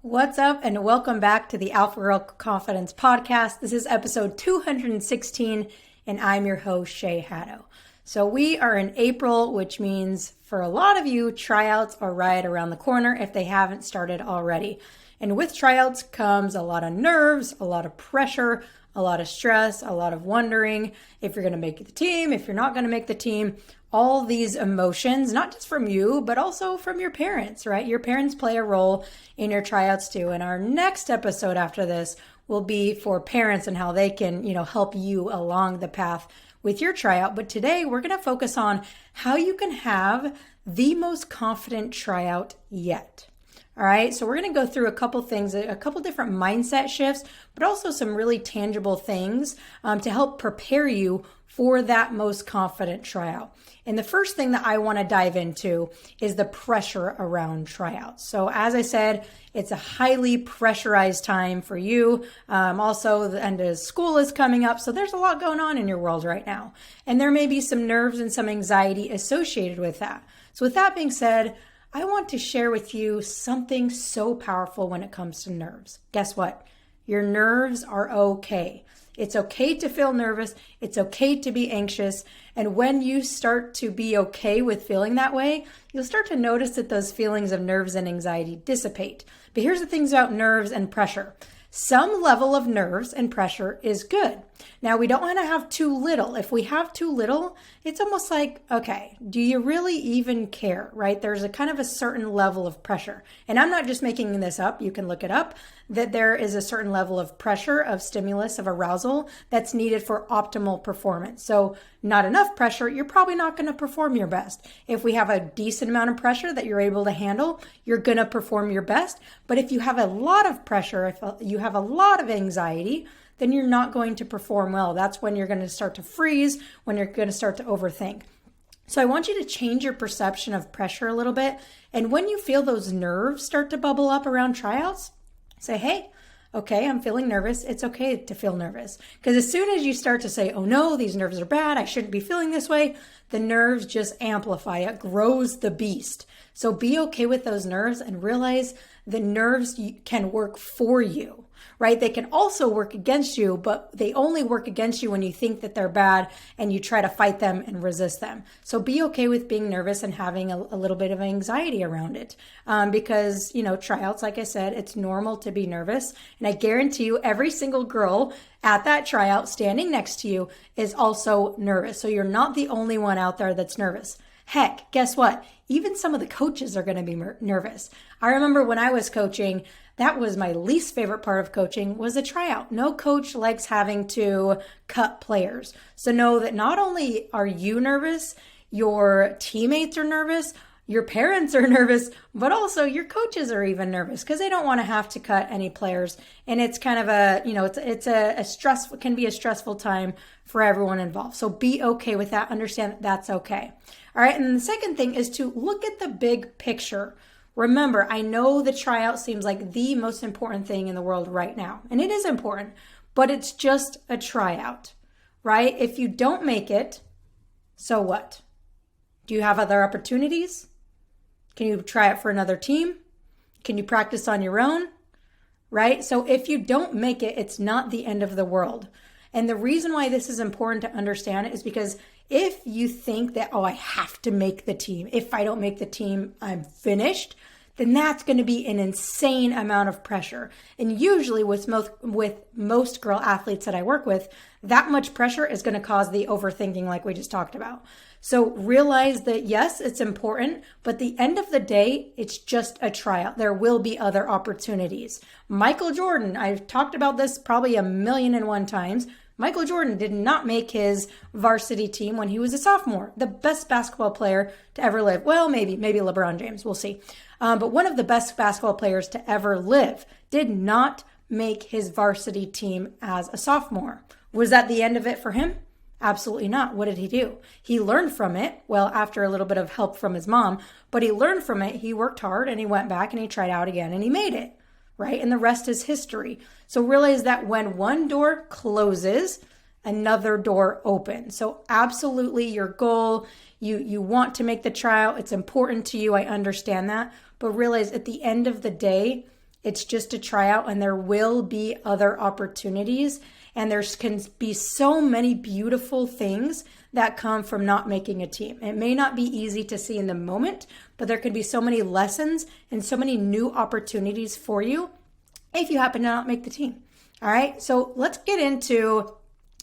What's up, and welcome back to the Alpha Girl Confidence Podcast. This is episode 216, and I'm your host, Shay Haddo. So we are in April, which means for a lot of you, tryouts are right around the corner if they haven't started already. And with tryouts comes a lot of nerves, a lot of pressure, a lot of stress, a lot of wondering if you're going to make the team, if you're not going to make the team. All these emotions, not just from you, but also from your parents, right? Your parents play a role in your tryouts too. And our next episode after this will be for parents and how they can, help you along the path with your tryout. But today we're going to focus on how you can have the most confident tryout yet. All right, so we're going to go through a couple things, a couple different mindset shifts, but also some really tangible things to help prepare you for that most confident tryout. And the first thing that I want to dive into is the pressure around tryouts. So as I said, it's a highly pressurized time for you. Also, the end of school is coming up, so there's a lot going on in your world right now. And there may be some nerves and some anxiety associated with that. So with that being said, I want to share with you something so powerful when it comes to nerves. Guess what? Your nerves are okay. It's okay to feel nervous. It's okay to be anxious. And when you start to be okay with feeling that way, you'll start to notice that those feelings of nerves and anxiety dissipate. But here's the things about nerves and pressure. Some level of nerves and pressure is good. Now, we don't want to have too little. If we have too little, it's almost like, okay, do you really even care, right? There's a kind of a certain level of pressure. And I'm not just making this up. You can look it up, that there is a certain level of pressure, of stimulus, of arousal that's needed for optimal performance. So not enough pressure, you're probably not going to perform your best. If we have a decent amount of pressure that you're able to handle, you're going to perform your best. But if you have a lot of pressure, if you have a lot of anxiety, then you're not going to perform well. That's when you're going to start to freeze, when you're going to start to overthink. So I want you to change your perception of pressure a little bit. And when you feel those nerves start to bubble up around tryouts, say, hey, okay, I'm feeling nervous. It's okay to feel nervous. Because as soon as you start to say, oh no, these nerves are bad, I shouldn't be feeling this way, the nerves just amplify. It grows the beast. So be okay with those nerves and realize the nerves can work for you, right? They can also work against you, but they only work against you when you think that they're bad and you try to fight them and resist them. So be okay with being nervous and having a little bit of anxiety around it. Because, tryouts, like I said, it's normal to be nervous. And I guarantee you every single girl at that tryout standing next to you is also nervous. So you're not the only one out there that's nervous. Heck, guess what? Even some of the coaches are going to be nervous. I remember when I was coaching, that was my least favorite part of coaching was a tryout. No coach likes having to cut players. So know that not only are you nervous, your teammates are nervous, your parents are nervous, but also your coaches are even nervous because they don't want to have to cut any players. And it's kind of it's a stressful, can be a stressful time for everyone involved. So be okay with that. Understand that that's okay. All right. And then the second thing is to look at the big picture. Remember, I know the tryout seems like the most important thing in the world right now, and it is important, but it's just a tryout, right? If you don't make it, so what? Do you have other opportunities? Can you try it for another team? Can you practice on your own? Right? So if you don't make it, it's not the end of the world. And the reason why this is important to understand is because if you think that, oh, I have to make the team. If I don't make the team, I'm finished. Then that's going to be an insane amount of pressure. And usually with most girl athletes that I work with, that much pressure is going to cause the overthinking like we just talked about. So realize that yes, it's important, but at the end of the day, it's just a tryout. There will be other opportunities. Michael Jordan, I've talked about this probably 1,000,001 times. Michael Jordan did not make his varsity team when he was a sophomore. The best basketball player to ever live. Well, maybe LeBron James. We'll see. But one of the best basketball players to ever live did not make his varsity team as a sophomore. Was that the end of it for him? Absolutely not. What did he do? He learned from it. Well, after a little bit of help from his mom, but he learned from it. He worked hard and he went back and he tried out again and he made it. Right? And the rest is history. So realize that when one door closes, another door opens. So absolutely your goal, you want to make the trial. It's important to you. I understand that. But realize at the end of the day, It's just a tryout, and there will be other opportunities. And there can be so many beautiful things that come from not making a team. It may not be easy to see in the moment, but there can be so many lessons and so many new opportunities for you if you happen to not make the team. All right, so let's get into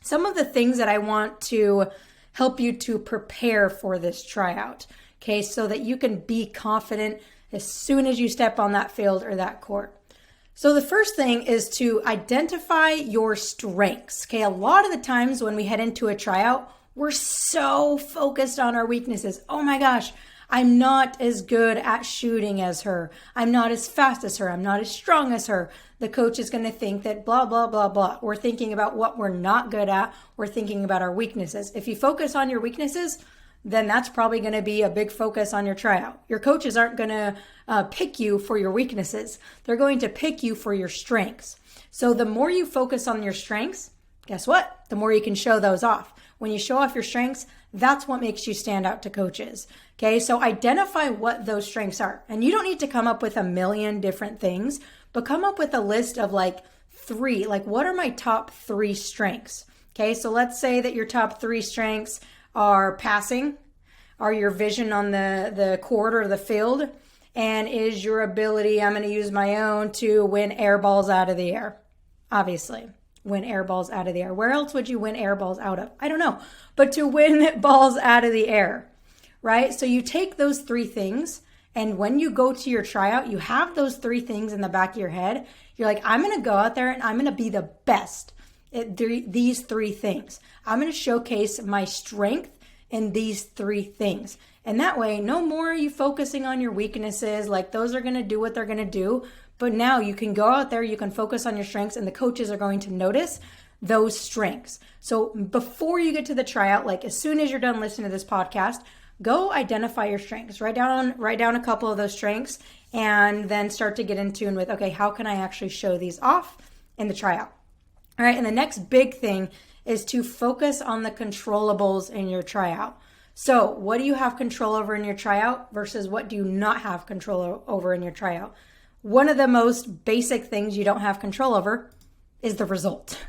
some of the things that I want to help you to prepare for this tryout, okay, so that you can be confident as soon as you step on that field or that court. So the first thing is to identify your strengths, okay? A lot of the times when we head into a tryout, we're so focused on our weaknesses. Oh my gosh, I'm not as good at shooting as her. I'm not as fast as her. I'm not as strong as her. The coach is going to think that blah, blah, blah, blah. We're thinking about what we're not good at. We're thinking about our weaknesses. If you focus on your weaknesses, then that's probably going to be a big focus on your tryout. Your coaches aren't going to pick you for your weaknesses. They're going to pick you for your strengths. So the more you focus on your strengths, guess what? The more you can show those off. When you show off your strengths, that's what makes you stand out to coaches. Okay, so identify what those strengths are. And you don't need to come up with a million different things, but come up with a list of like 3. Like, what are my top 3 strengths? Okay, so let's say that your top 3 strengths are passing, are your vision on the court or the field, and is your ability, I'm going to use my own, to win air balls out of the air. Obviously, win air balls out of the air. Where else would you win air balls out of? I don't know, but to win balls out of the air, right? So you take those 3 things, and when you go to your tryout, you have those 3 things in the back of your head. You're like, I'm going to go out there and I'm going to be the best at these 3 things. I'm going to showcase my strength in these 3 things. And that way, no more are you focusing on your weaknesses, like those are going to do what they're going to do. But now you can go out there, you can focus on your strengths, and the coaches are going to notice those strengths. So before you get to the tryout, like as soon as you're done listening to this podcast, go identify your strengths. Write down a couple of those strengths, and then start to get in tune with, okay, how can I actually show these off in the tryout? All right, and the next big thing is to focus on the controllables in your tryout. So what do you have control over in your tryout versus what do you not have control over in your tryout? One of the most basic things you don't have control over is the result,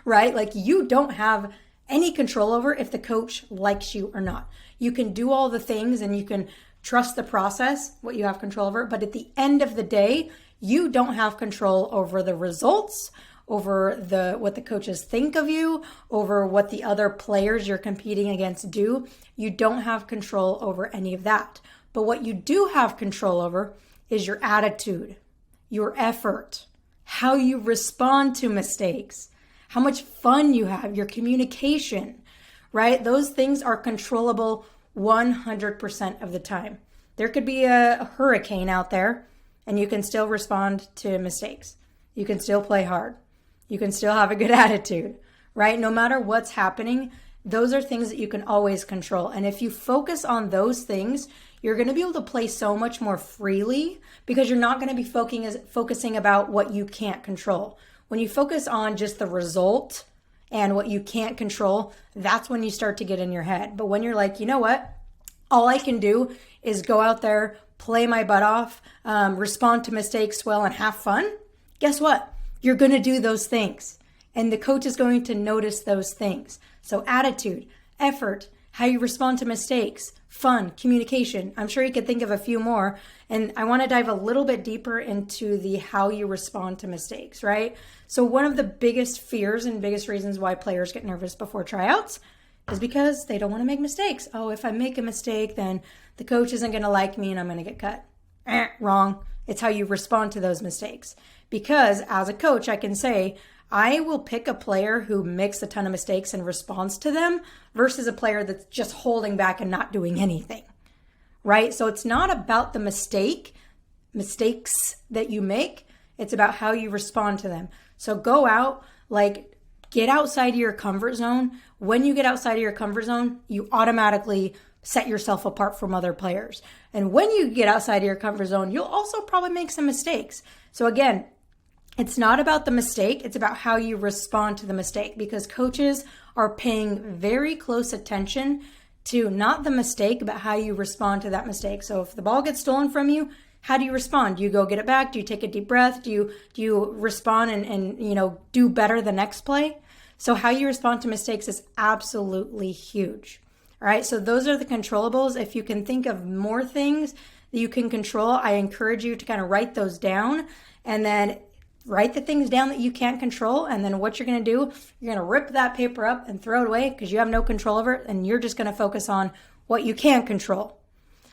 right? Like, you don't have any control over if the coach likes you or not. You can do all the things and you can trust the process, what you have control over, but at the end of the day, you don't have control over the results, over what the coaches think of you, over what the other players you're competing against do. You don't have control over any of that. But what you do have control over is your attitude, your effort, how you respond to mistakes, how much fun you have, your communication, right? Those things are controllable 100% of the time. There could be a hurricane out there and you can still respond to mistakes. You can still play hard. You can still have a good attitude, right? No matter what's happening, those are things that you can always control. And if you focus on those things, you're going to be able to play so much more freely because you're not going to be focusing about what you can't control. When you focus on just the result and what you can't control, that's when you start to get in your head. But when you're like, you know what? All I can do is go out there, play my butt off, respond to mistakes well, and have fun. Guess what? You're going to do those things. And the coach is going to notice those things. So attitude, effort, how you respond to mistakes, fun, communication. I'm sure you could think of a few more. And I want to dive a little bit deeper into the how you respond to mistakes, right? So one of the biggest fears and biggest reasons why players get nervous before tryouts is because they don't want to make mistakes. Oh, if I make a mistake, then the coach isn't going to like me and I'm going to get cut. Wrong. It's how you respond to those mistakes. Because as a coach, I can say, I will pick a player who makes a ton of mistakes and responds to them versus a player that's just holding back and not doing anything, right? So it's not about the mistakes that you make. It's about how you respond to them. So go out, like, get outside of your comfort zone. When you get outside of your comfort zone, you automatically set yourself apart from other players. And when you get outside of your comfort zone, you'll also probably make some mistakes. So again, it's not about the mistake. It's about how you respond to the mistake, because coaches are paying very close attention to not the mistake, but how you respond to that mistake. So if the ball gets stolen from you, how do you respond? Do you go get it back? Do you take a deep breath? Do you respond and do better the next play? So how you respond to mistakes is absolutely huge. All right, so those are the controllables. If you can think of more things that you can control, I encourage you to kind of write those down, and then write the things down that you can't control. And then what you're going to do, you're going to rip that paper up and throw it away because you have no control over it, and you're just going to focus on what you can control.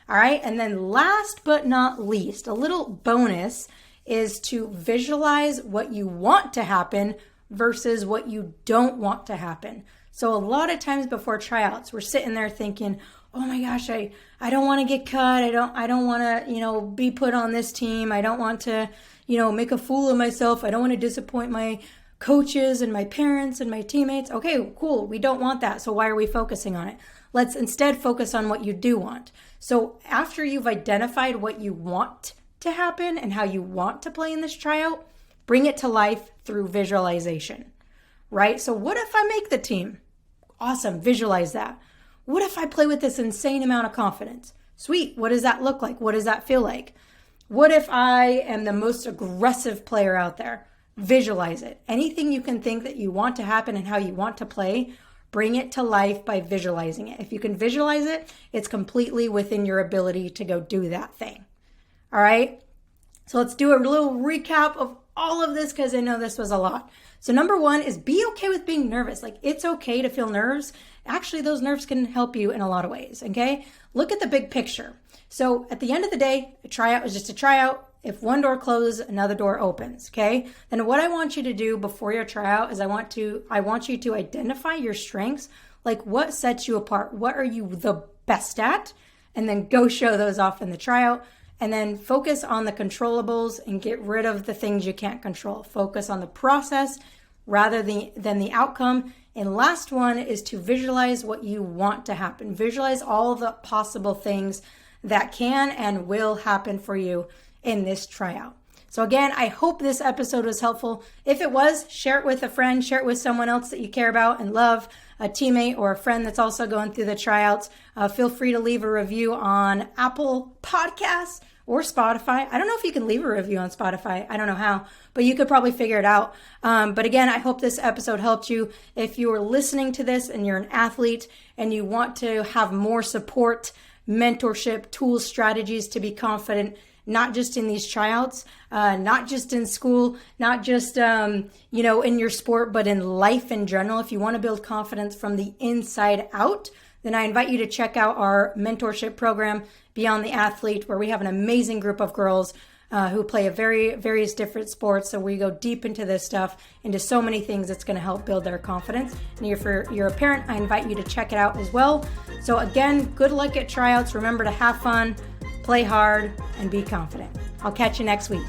All right, and then last but not least, a little bonus is to visualize what you want to happen versus what you don't want to happen. So a lot of times before tryouts, we're sitting there thinking, oh my gosh, I don't want to get cut. I don't want to, be put on this team. I don't want to, make a fool of myself. I don't want to disappoint my coaches and my parents and my teammates. Okay, cool. We don't want that. So why are we focusing on it? Let's instead focus on what you do want. So after you've identified what you want to happen and how you want to play in this tryout, bring it to life through visualization, right? So what if I make the team? Awesome, visualize that. What if I play with this insane amount of confidence? Sweet, what does that look like? What does that feel like? What if I am the most aggressive player out there? Visualize it. Anything you can think that you want to happen and how you want to play, bring it to life by visualizing it. If you can visualize it, it's completely within your ability to go do that thing. All right? So let's do a little recap of all of this because I know this was a lot. So number one is be okay with being nervous. Like, it's okay to feel nerves. Actually, those nerves can help you in a lot of ways, okay? Look at the big picture. So at the end of the day, a tryout is just a tryout. If one door closes, another door opens, okay? Then what I want you to do before your tryout is I want you to identify your strengths, like what sets you apart, what are you the best at, and then go show those off in the tryout. And then focus on the controllables and get rid of the things you can't control. Focus on the process rather than the outcome. And last one is to visualize what you want to happen. Visualize all the possible things that can and will happen for you in this tryout. So again, I hope this episode was helpful. If it was, share it with a friend, share it with someone else that you care about and love, a teammate or a friend that's also going through the tryouts. Feel free to leave a review on Apple Podcasts or Spotify. I don't know if you can leave a review on Spotify. I don't know how, but you could probably figure it out. But again, I hope this episode helped you. If you are listening to this and you're an athlete and you want to have more support, mentorship, tools, strategies to be confident, not just in these tryouts, not just in school, not just, in your sport, but in life in general. If you want to build confidence from the inside out, then I invite you to check out our mentorship program, Beyond the Athlete, where we have an amazing group of girls who play various different sports. So we go deep into this stuff, into so many things that's going to help build their confidence. And if you're a parent, I invite you to check it out as well. So again, good luck at tryouts. Remember to have fun, play hard, and be confident. I'll catch you next week.